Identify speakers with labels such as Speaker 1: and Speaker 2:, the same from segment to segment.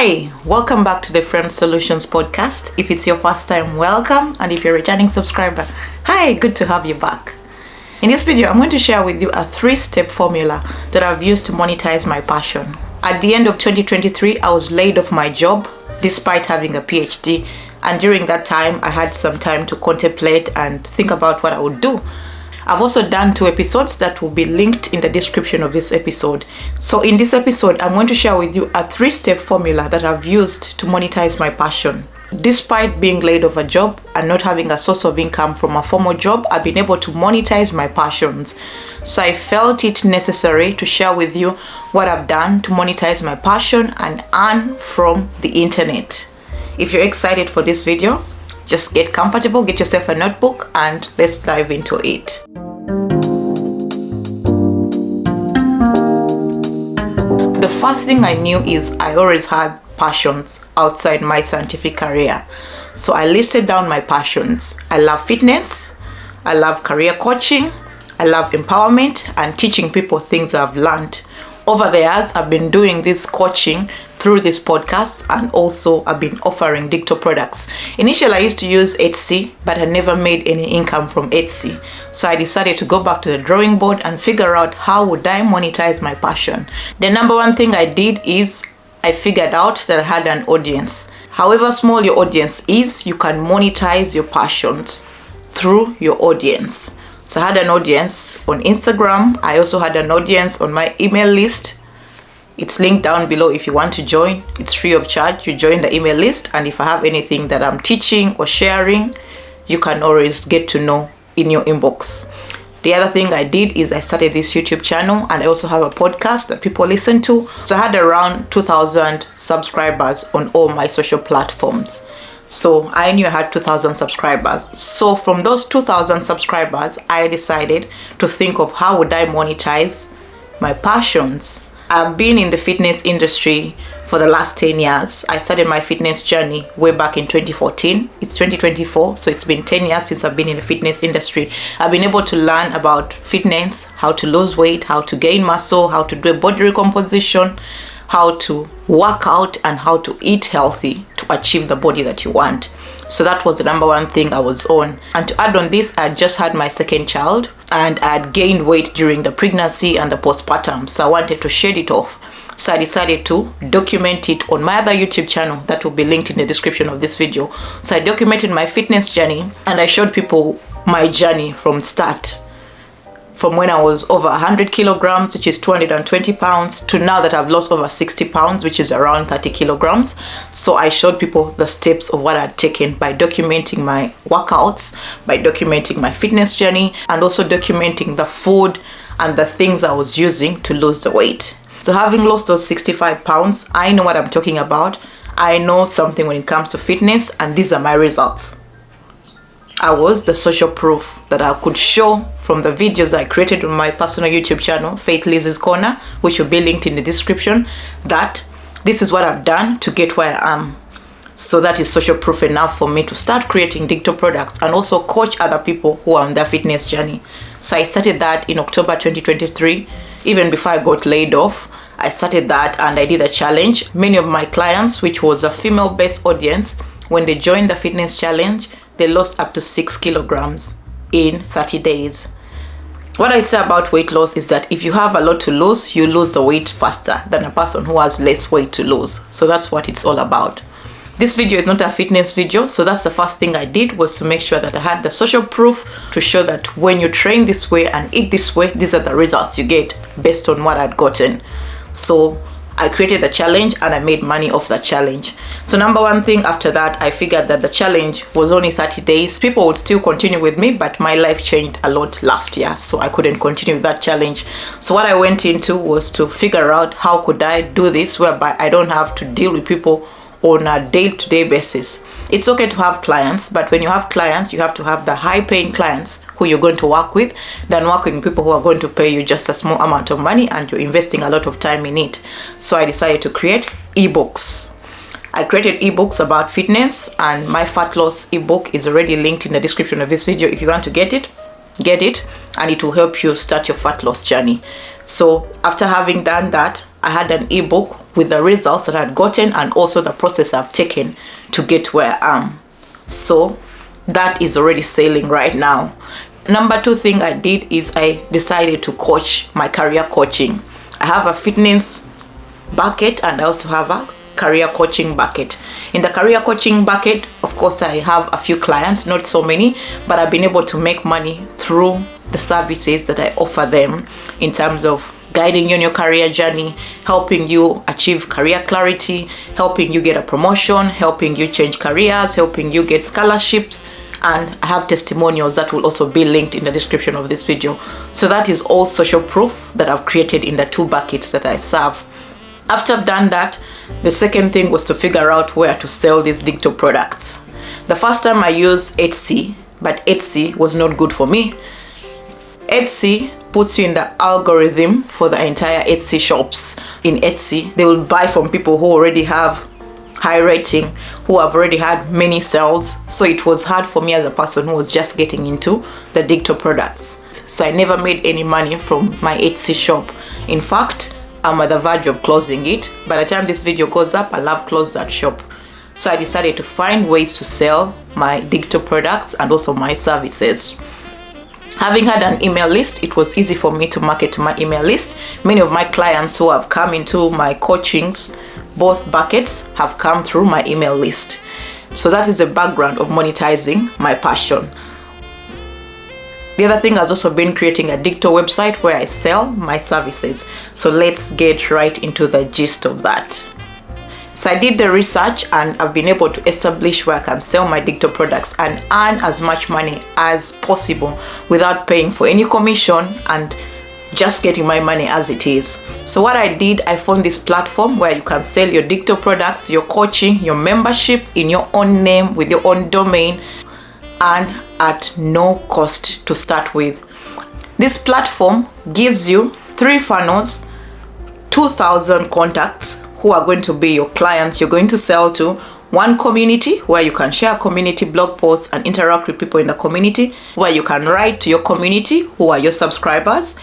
Speaker 1: Hi, welcome back to the Friend Solutions podcast. If it's your first time, welcome, and if you're a returning subscriber, hi, good to have you back. In this video, I'm going to share with you a 3-step formula that I've used to monetize my passion. At the end of 2023, I was laid off my job despite having a PhD, and during that time, I had some time to contemplate and think about what I would do. I've also done 2 episodes that will be linked in the description of this episode. So in this episode, I'm going to share with you a 3-step formula that I've used to monetize my passion. Despite being laid off a job and not having a source of income from a formal job, I've been able to monetize my passions. So I felt it necessary to share with you what I've done to monetize my passion and earn from the internet. If you're excited for this video, just get comfortable, get yourself a notebook, and let's dive into it. The first thing I knew is I always had passions outside my scientific career. So I listed down my passions. I love fitness, I love career coaching, I love empowerment and teaching people things I've learned. Over the years, I've been doing this coaching through this podcast, and also I've been offering digital products. Initially, I used to use Etsy, but I never made any income from Etsy. So I decided to go back to the drawing board and figure out how would I monetize my passion. The number one thing I did is I figured out that I had an audience. However small your audience is, you can monetize your passions through your audience. So I had an audience on Instagram. I also had an audience on my email list. It's linked down below if you want to join. It's free of charge. You join the email list, and if I have anything that I'm teaching or sharing, you can always get to know in your inbox. The other thing I did is I started this YouTube channel, and I also have a podcast that people listen to. So I had around 2,000 subscribers on all my social platforms. So I knew I had 2,000 subscribers. So from those 2,000 subscribers, I decided to think of how would I monetize my passions. I've been in the fitness industry for the last 10 years. I started my fitness journey way back in 2014. It's 2024, so it's been 10 years since I've been in the fitness industry. I've been able to learn about fitness, how to lose weight, how to gain muscle, how to do a body recomposition, how to work out, and how to eat healthy to achieve the body that you want. So that was the number one thing I was on. And to add on this, I just had my second child, and I had gained weight during the pregnancy and the postpartum. So I wanted to shed it off. So I decided to document it on my other YouTube channel that will be linked in the description of this video. So I documented my fitness journey, and I showed people my journey from start. From when I was over 100 kilograms, which is 220 pounds, to now that I've lost over 60 pounds, which is around 30 kilograms. So I showed people the steps of what I'd taken by documenting my workouts, by documenting my fitness journey, and also documenting the food and the things I was using to lose the weight. So having lost those 65 pounds, I know what I'm talking about. I know something when it comes to fitness, and these are my results. I was the social proof that I could show from the videos I created on my personal YouTube channel, Faith Liz's Corner, which will be linked in the description, that this is what I've done to get where I am. So that is social proof enough for me to start creating digital products and also coach other people who are on their fitness journey. So I started that in October 2023, even before I got laid off. I started that, and I did a challenge. Many of my clients, which was a female-based audience, when they joined the fitness challenge, they lost up to 6 kilograms in 30 days. What I say about weight loss is that if you have a lot to lose, you lose the weight faster than a person who has less weight to lose. So that's what it's all about. This video is not a fitness video, so that's the first thing I did, was to make sure that I had the social proof to show that when you train this way and eat this way, these are the results you get based on what I'd gotten. So I created the challenge, and I made money off that challenge. So number one thing after that, I figured that the challenge was only 30 days. People would still continue with me, but my life changed a lot last year, so I couldn't continue with that challenge. So what I went into was to figure out how could I do this whereby I don't have to deal with people on a day-to-day basis. It's okay to have clients, but when you have clients, you have to have the high-paying clients who you're going to work with than working with people who are going to pay you just a small amount of money and you're investing a lot of time in it. So I decided to create ebooks. I created ebooks about fitness, and my fat loss ebook is already linked in the description of this video. If you want to get it, and it will help you start your fat loss journey. So after having done that, I had an ebook with the results that I'd gotten and also the process I've taken to get where I am. So that is already selling right now. Number 2 thing I did is I decided to coach my career coaching. I have a fitness bucket and I also have a career coaching bucket. In the career coaching bucket, of course, I have a few clients, not so many, but I've been able to make money through the services that I offer them in terms of guiding you on your career journey, helping you achieve career clarity, helping you get a promotion, helping you change careers, helping you get scholarships. And I have testimonials that will also be linked in the description of this video. So that is all social proof that I've created in the 2 buckets that I serve. After I've done that, the second thing was to figure out where to sell these digital products. The first time I used Etsy, but Etsy was not good for me. Etsy puts you in the algorithm for the entire Etsy shops. In Etsy, they will buy from people who already have high rating, who have already had many sales. So it was hard for me as a person who was just getting into the digital products. So I never made any money from my Etsy shop. In fact, I'm at the verge of closing it. By the time this video goes up, I'll have closed that shop. So I decided to find ways to sell my digital products and also my services. Having had an email list, it was easy for me to market to my email list. Many of my clients who have come into my coachings, both buckets, have come through my email list. So that is the background of monetizing my passion. The other thing has also been creating a digital website where I sell my services. So let's get right into the gist of that. So I did the research and I've been able to establish where I can sell my digital products and earn as much money as possible without paying for any commission and just getting my money as it is. So what I did, I found this platform where you can sell your digital products, your coaching, your membership in your own name with your own domain and at no cost to start with. This platform gives you 3 funnels, 2,000 contacts who are going to be your clients you're going to sell to, 1 community where you can share community blog posts and interact with people in the community, where you can write to your community who are your subscribers,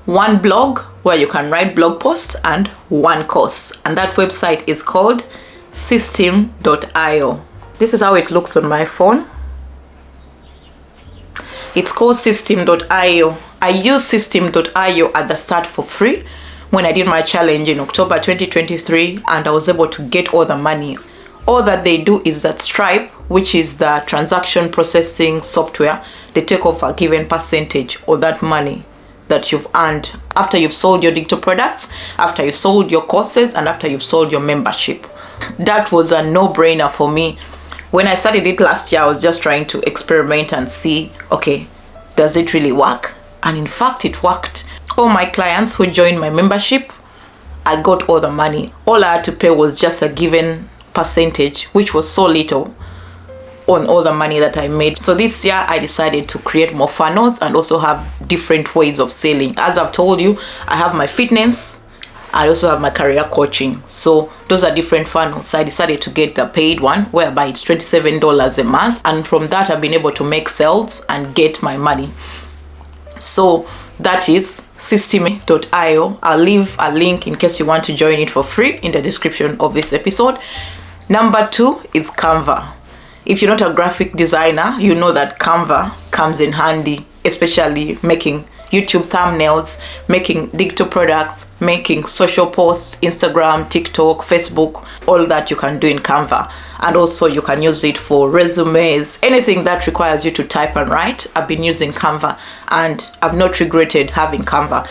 Speaker 1: 1 blog where you can write blog posts, and 1 course. And that website is called system.io. This is how it looks on my phone. It's called system.io. I used system.io at the start for free when I did my challenge in October 2023, and I was able to get all the money. All that they do is that Stripe, which is the transaction processing software, they take off a given percentage of that money that you've earned after you've sold your digital products, after you've sold your courses, and after you've sold your membership. That was a no-brainer for me. When I started it last year, I was just trying to experiment and see, okay, does it really work? And in fact, it worked. All my clients who joined my membership, I got all the money. All I had to pay was just a given percentage, which was so little on all the money that I made. So this year I decided to create more funnels and also have different ways of selling. As I've told you, I have my fitness, I also have my career coaching. So those are different funnels. So I decided to get the paid one, whereby it's $27 a month. And from that, I've been able to make sales and get my money. So that is system.io. I'll leave a link in case you want to join it for free in the description of this episode. Number 2 is Canva. If you're not a graphic designer, you know that Canva comes in handy, especially making YouTube thumbnails, making digital products, making social posts, Instagram, TikTok, Facebook, all that you can do in Canva. And also you can use it for resumes, anything that requires you to type and write. I've been using Canva and I've not regretted having Canva.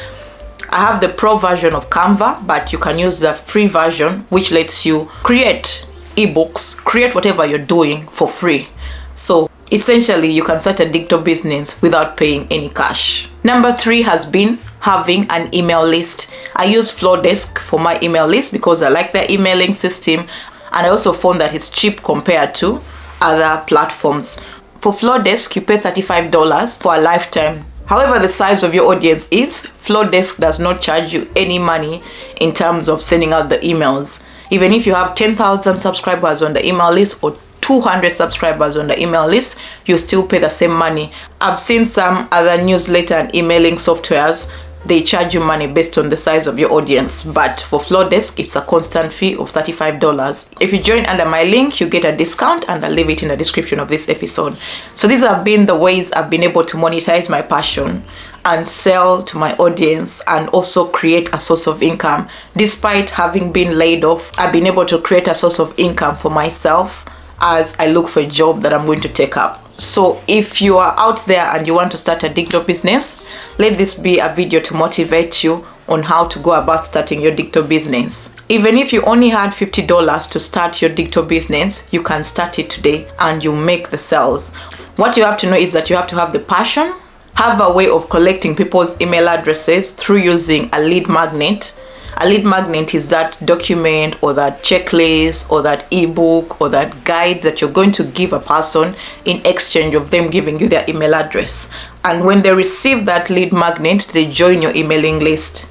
Speaker 1: I have the pro version of Canva, but you can use the free version, which lets you create ebooks, create whatever you're doing for free. So essentially, you can start a digital business without paying any cash. Number 3 has been having an email list. I use Flowdesk for my email list because I like their emailing system, and I also found that it's cheap compared to other platforms. For Flowdesk, you pay $35 for a lifetime. However the size of your audience is, Flowdesk does not charge you any money in terms of sending out the emails. Even if you have 10,000 subscribers on the email list or 200 subscribers on the email list, you still pay the same money. I've seen some other newsletter and emailing softwares they charge you money based on the size of your audience. But for Flow Desk, it's a constant fee of $35. If you join under my link, you get a discount, and I'll leave it in the description of this episode. So these have been the ways I've been able to monetize my passion and sell to my audience and also create a source of income. Despite having been laid off, I've been able to create a source of income for myself as I look for a job that I'm going to take up. So if you are out there and you want to start a TikTok business, let this be a video to motivate you on how to go about starting your TikTok business. Even if you only had $50 to start your TikTok business, you can start it today and you make the sales. What you have to know is that you have to have the passion, have a way of collecting people's email addresses through using a lead magnet. A lead magnet is that document or that checklist or that ebook or that guide that you're going to give a person in exchange of them giving you their email address. And when they receive that lead magnet, they join your emailing list.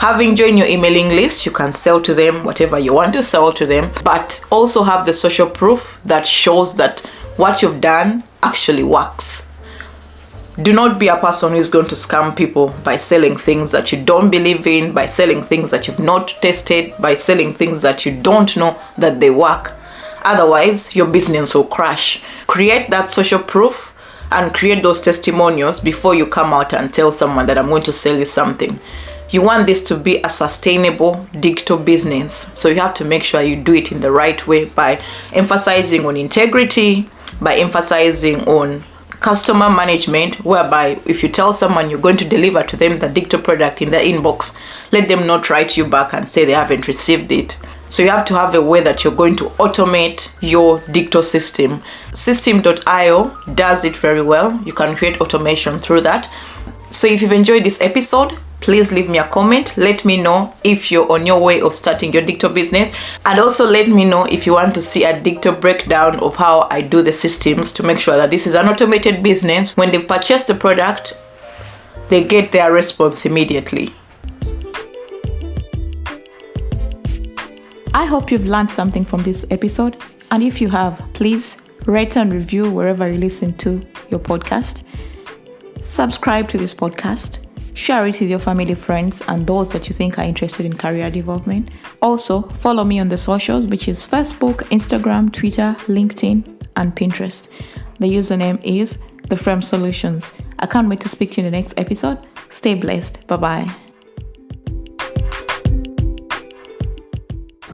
Speaker 1: Having joined your emailing list, you can sell to them whatever you want to sell to them, but also have the social proof that shows that what you've done actually works. Do not be a person who is going to scam people by selling things that you don't believe in, by selling things that you've not tested, by selling things that you don't know that they work. Otherwise, your business will crash. Create that social proof and create those testimonials before you come out and tell someone that I'm going to sell you something. You want this to be a sustainable digital business, so you have to make sure you do it in the right way by emphasizing on integrity, by emphasizing on customer management, whereby if you tell someone you're going to deliver to them the digital product in their inbox, let them not write you back and say they haven't received it. So you have to have a way that you're going to automate your digital system. System.io does it very well. You can create automation through that. So if you've enjoyed this episode, please leave me a comment. Let me know if you're on your way of starting your TikTok business. And also let me know if you want to see a TikTok breakdown of how I do the systems to make sure that this is an automated business. When they purchase the product, they get their response immediately. I hope you've learned something from this episode. And if you have, please rate and review wherever you listen to your podcast. Subscribe to this podcast. Share it with your family, friends, and those that you think are interested in career development. Also, follow me on the socials, which is Facebook, Instagram, Twitter, LinkedIn, and Pinterest. The username is The Frame Solutions. I can't wait to speak to you in the next episode. Stay blessed. Bye-bye.